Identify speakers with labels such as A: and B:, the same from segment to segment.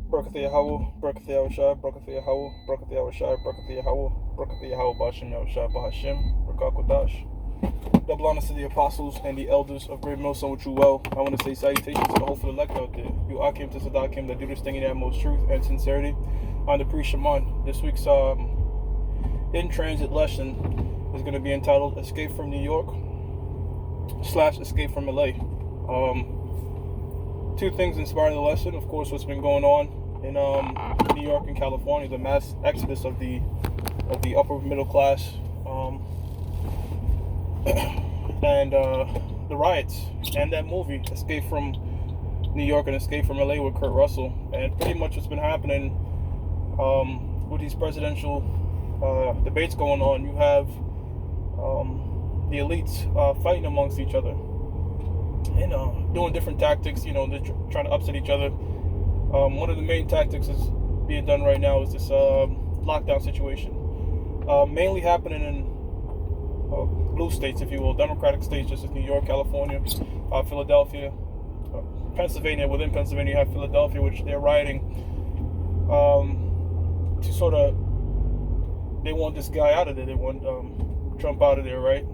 A: Barakatha Yahweh, Barakatha Yahushai, Barakatha Yahweh, Barakatha Yahushai, Barakatha Yahweh, Barakatha Yahweh, Ba'ashem Yahushai, Ba'ashem, Rakakodash. Double honors to the apostles and the elders of Great Millstone, which you well. I want to say salutations to the hopeful elect out there. You Akim to Sadakim that do this thing in the most truth and sincerity. On the pre-Shaman, this week's in transit lesson is going to be entitled Escape from New York / Escape from LA. Two things inspiring the lesson. Of course, what's been going on in New York and California, the mass exodus of the upper middle class, and the riots, and that movie Escape from New York and Escape from LA with Kurt Russell, and pretty much what's been happening with these presidential debates going on. You have the elites fighting amongst each other and doing different tactics. They're trying to upset each other. One of the main tactics is being done right now is this lockdown situation, mainly happening in blue states, if you will, democratic states, just as New York, California, Philadelphia, Pennsylvania. Within Pennsylvania, you have Philadelphia, which they're rioting to sort of, they want this guy out of there. They want Trump out of there, right?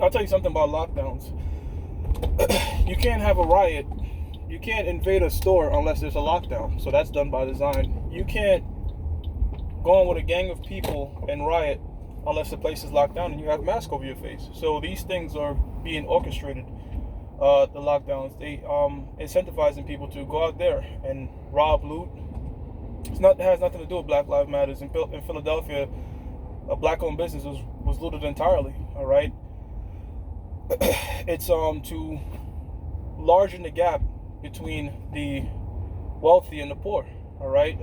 A: I'll tell you something about lockdowns. You can't have a riot. You can't invade a store unless there's a lockdown. So that's done by design. You can't go on with a gang of people and riot unless the place is locked down and you have a mask over your face. So these things are being orchestrated. The lockdowns, they incentivizing people to go out there and rob, loot. It has nothing to do with Black Lives Matters. In Philadelphia, a black-owned business was looted entirely. All right. It's to largen the gap between the wealthy and the poor. All right.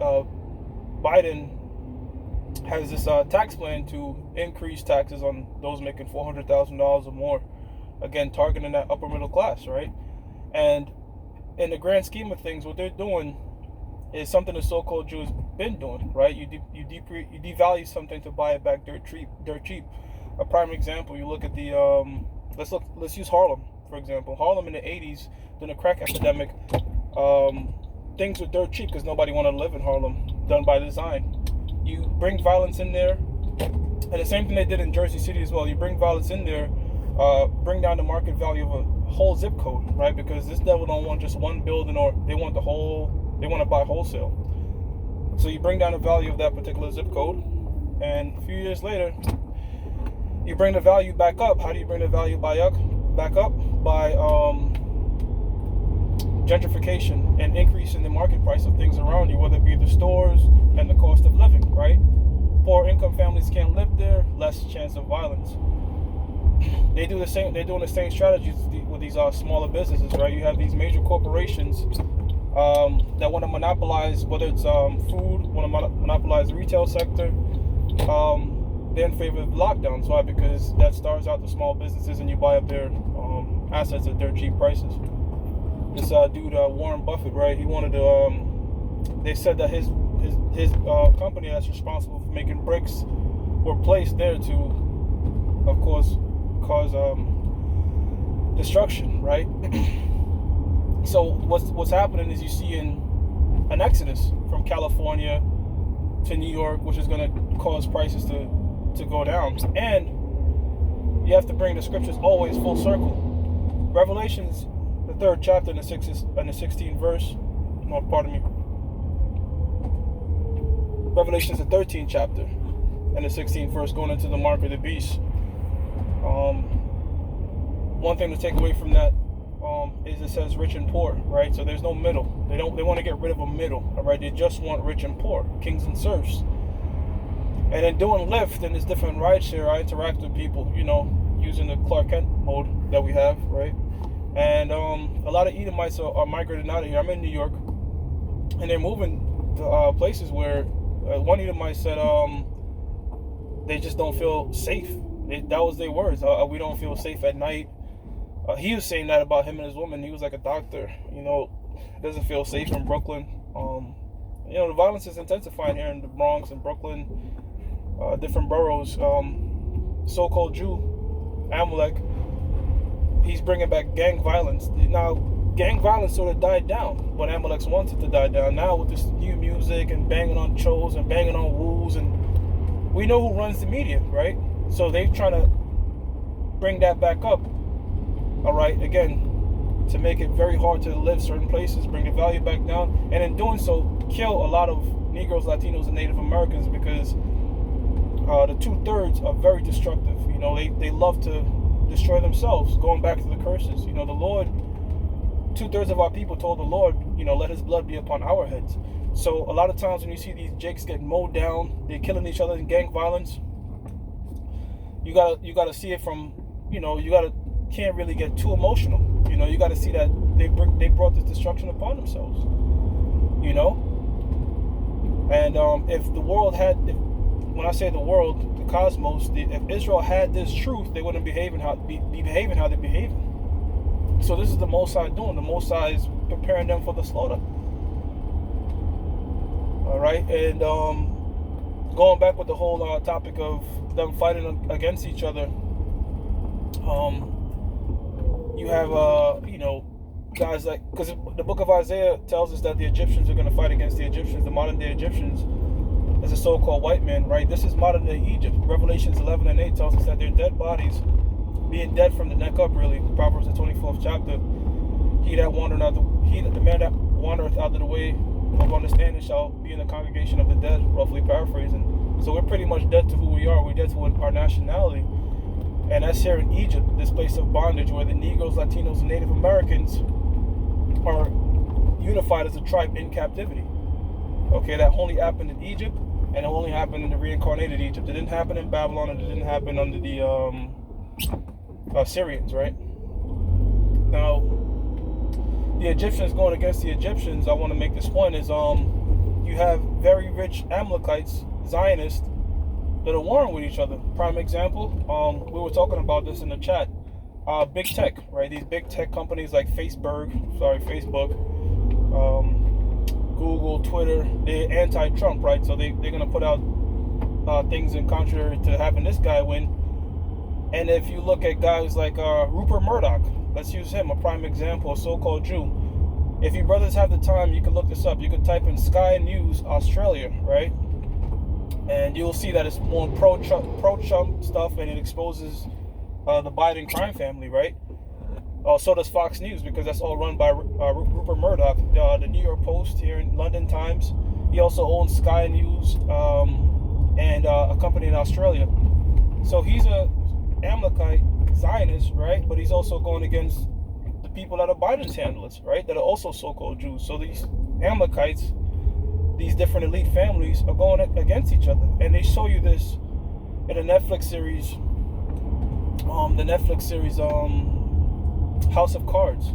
A: Biden has this tax plan to increase taxes on those making $400,000 or more. Again, targeting that upper middle class, right? And in the grand scheme of things, what they're doing is something the so-called Jews been doing, right? You devalue something to buy it back dirt cheap. A prime example, you look at the let's use Harlem, for example. Harlem in the 80s, during the crack epidemic, things were dirt cheap because nobody wanted to live in Harlem, done by design. You bring violence in there, and the same thing they did in Jersey City as well. You bring violence in there, bring down the market value of a whole zip code, right? Because this devil don't want just one building, or they want to buy wholesale. So you bring down the value of that particular zip code, and a few years later, you bring the value back up. How do you bring the value back up? By gentrification and increasing the market price of things around you, whether it be the stores and the cost of living, right? Poor income families can't live there, less chance of violence. They do the same. They're doing the same strategies with these smaller businesses, right? You have these major corporations that want to monopolize, whether it's food, want to monopolize the retail sector. They're in favor of lockdowns. Why? Because that starves out the small businesses, and you buy up their assets at dirt cheap prices. This dude, Warren Buffett, right? He wanted to. They said that his company that's responsible for making bricks were placed there to, of course, cause destruction, right? So what's happening is you see an exodus from California to New York, which is going to cause prices to go down. And you have to bring the scriptures always full circle. Revelations, the 3rd chapter and the 16th verse. No, pardon me. Revelations, the 13th chapter and the 16th verse, going into the mark of the beast. One thing to take away from that is it says rich and poor, right? So there's no middle. They want to get rid of a middle, all right? They just want rich and poor, kings and serfs. And in doing Lyft and this different rideshare, I interact with people, using the Clark Kent mode that we have, right? And a lot of Edomites are migrating out of here. I'm in New York, and they're moving to places where one Edomite said they just don't feel safe. That was their words. We don't feel safe at night. He was saying that about him and his woman. He was like a doctor, doesn't feel safe in Brooklyn. The violence is intensifying here in the Bronx and Brooklyn, different boroughs. So-called Jew, Amalek, he's bringing back gang violence. Now, gang violence sort of died down when Amalek wanted to die down. Now with this new music and banging on chos and banging on woos, and we know who runs the media, right? So they're trying to bring that back up, all right, again, to make it very hard to live certain places, bring the value back down, and in doing so, kill a lot of Negroes, Latinos, and Native Americans, because the 2/3 are very destructive. You know, they love to destroy themselves, going back to the curses. You know, the Lord, 2/3 of our people told the Lord, you know, let his blood be upon our heads. So a lot of times when you see these jakes get mowed down, they're killing each other in gang violence, you gotta see it from, you know, can't really get too emotional. You know, you gotta see that they brought this destruction upon themselves. You know? And if the world had, when I say the world, the cosmos, if Israel had this truth, they wouldn't be behaving how they're behaving. So this is the Most High doing. The Most High is preparing them for the slaughter. All right, and going back with the whole topic of them fighting against each other, you have you know, guys like, because the book of Isaiah tells us that the Egyptians are going to fight against the Egyptians, the modern day Egyptians, as a so-called white man, right? This is modern day Egypt. Revelations 11 and 8 tells us that their dead bodies, being dead from the neck up, really. Proverbs the 24th chapter. The man that wandereth out of the way of understanding shall be in the congregation of the dead, roughly paraphrasing. So we're pretty much dead to who we are. We're dead to our nationality. And that's here in Egypt, this place of bondage where the Negroes, Latinos, and Native Americans are unified as a tribe in captivity. Okay, that only happened in Egypt, and it only happened in the reincarnated Egypt. It didn't happen in Babylon, and it didn't happen under the Syrians, right? Now, the Egyptians going against the Egyptians, I want to make this point, is you have very rich Amalekites, Zionists, that are warring with each other. Prime example, we were talking about this in the chat. Big tech, right? These big tech companies like Facebook, Google, Twitter, they're anti-Trump, right? So they're going to put out things in contrary to having this guy win. And if you look at guys like Rupert Murdoch, let's use him, a prime example, a so-called Jew. If you brothers have the time, you can look this up. You could type in Sky News Australia, right? And you'll see that it's more pro-Trump stuff, and it exposes the Biden crime family, right? So does Fox News, because that's all run by Rupert Murdoch. The New York Post here in London Times. He also owns Sky News and a company in Australia. So he's a Amalekite Zionist, right? But he's also going against the people that are Biden's handlers, right? That are also so-called Jews. So these Amalekites, these different elite families, are going against each other. And they show you this in the Netflix series, House of Cards.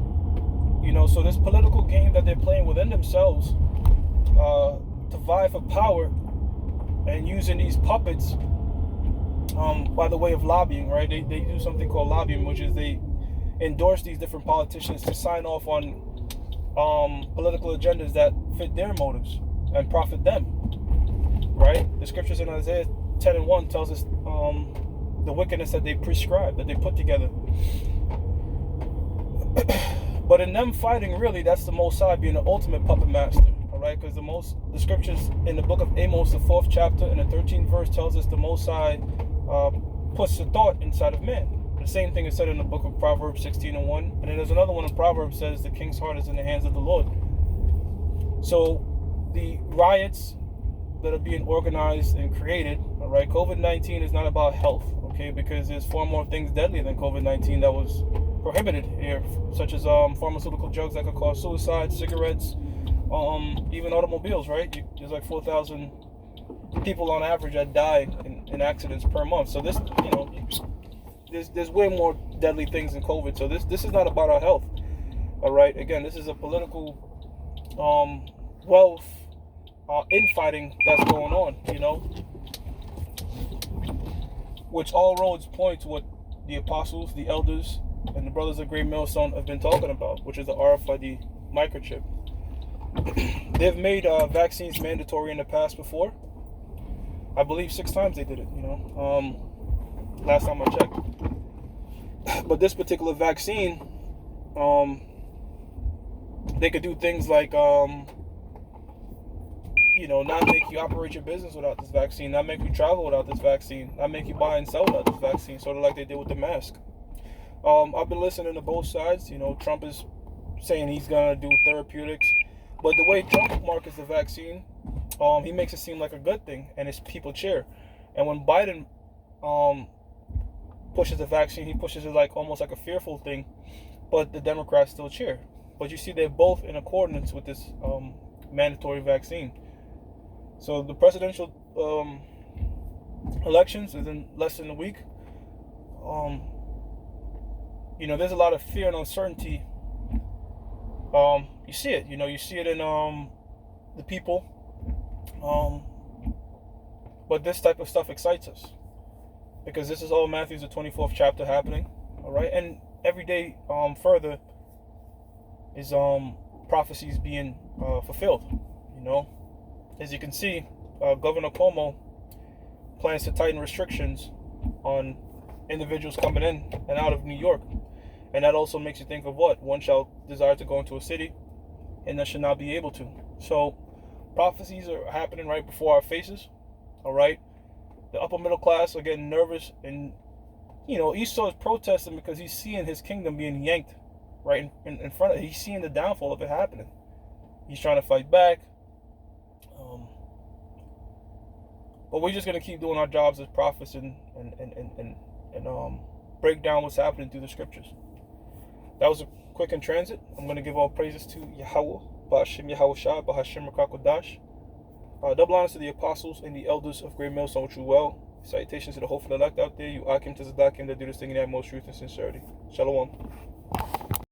A: You know, so this political game that they're playing within themselves to vie for power, and using these puppets by the way of lobbying, right? They do something called lobbying, which is they endorse these different politicians to sign off on political agendas that fit their motives and profit them, right? The scriptures in Isaiah 10 and 1 tells us the wickedness that they prescribe, that they put together. But in them fighting, really, that's the Most High being the ultimate puppet master, all right? Because the scriptures in the book of Amos, the 4th chapter and the 13th verse tells us the Most High puts the thought inside of man. The same thing is said in the book of Proverbs 16 and 1. And then there's another one in Proverbs that says the king's heart is in the hands of the Lord. So the riots that are being organized and created, all right, COVID-19 is not about health, okay, because there's far more things deadlier than COVID-19 that was prohibited here, such as pharmaceutical drugs that could cause suicide, cigarettes, even automobiles, right? There's like 4,000 people on average that die in accidents per month. So this, you know, there's way more deadly things than COVID. So this is not about our health, all right? Again, this is a political wealth infighting that's going on, you know, which all roads point to what the apostles, the elders, and the brothers of Great Millstone have been talking about, which is the RFID microchip. They've made vaccines mandatory in the past before. I believe 6 times they did it, you know, last time I checked. But this particular vaccine They could do things like, not make you operate your business without this vaccine, not make you travel without this vaccine, not make you buy and sell without this vaccine, sort of like they did with the mask. I've been listening to both sides. Trump is saying he's gonna do therapeutics, but the way Trump markets the vaccine, he makes it seem like a good thing, and his people cheer. And when Biden pushes the vaccine, he pushes it like almost like a fearful thing, but the Democrats still cheer. But you see, they're both in accordance with this mandatory vaccine. So the presidential elections is in less than a week. There's a lot of fear and uncertainty. You see it. You see it in the people. But this type of stuff excites us because this is all Matthew's the 24th chapter happening. All right, and every day further is prophecies being fulfilled. As you can see, Governor Cuomo plans to tighten restrictions on individuals coming in and out of New York. And that also makes you think of what? One shall desire to go into a city, and that should not be able to. So prophecies are happening right before our faces. All right? The upper middle class are getting nervous. And, Esau is protesting because he's seeing his kingdom being yanked right in front of him. He's seeing the downfall of it happening. He's trying to fight back. But we're just going to keep doing our jobs as prophets and break down what's happening through the scriptures. That was a quick in transit. I'm going to give all praises to Yahweh, Ba'ashim Yahushua, Ba'ashim Rakakodash. Double honors to the apostles and the elders of Great Millstone, which you well. Salutations to the hopeful elect out there. You Akim to Zadakim that do this thing in the most truth and sincerity. Shalom.